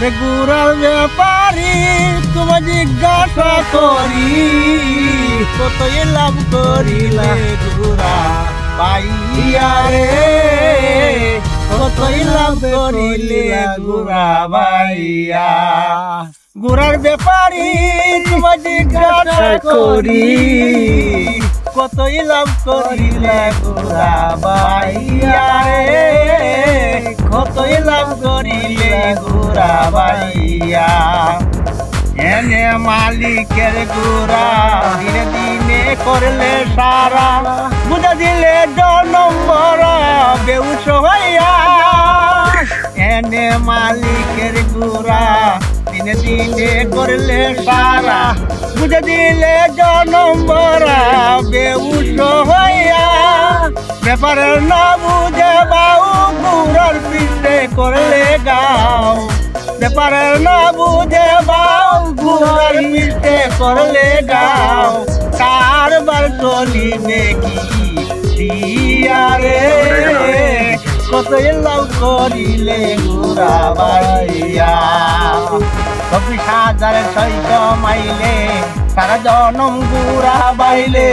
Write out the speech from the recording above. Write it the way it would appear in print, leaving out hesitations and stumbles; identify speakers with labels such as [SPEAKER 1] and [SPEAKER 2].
[SPEAKER 1] রে গুড়ার ব্যাপারি তোমায় জিজ্ঞাসা করি, কতই লাভ করিলে গুড়া পাইয়া রে, কতই লাভ করিলে গুড়া পাইয়া। গুড়ার ব্যাপারি তোমায় জিজ্ঞাসা করি, কতই লাভ করিলে গুড়া পাইয়া রে, কতই লাভ করিলে গুড়া পাইয়া। এনে মালিকের গুড়া দিনে দিনে করলে সারা, বুঝা দিলে নম্বর বেউস হইয়া। এনে মালিকের গুড়া দিনে দিনে করলে সারা, বুঝা দিলে নম্বর বেউস হইয়া। ব্যাপারের না বুঝে বাউ গুড়ার পিঠে করলে গাও, ব্যাপারের না বুঝে বাউ গুড়ার পিঠে করলে গাও। কারবার চলিবে কি দিয়া রে, কতই লাভ করিলে গুড়া বাইয়া। 24,600 মাইলে সারা জনম গুড়া বাইলে,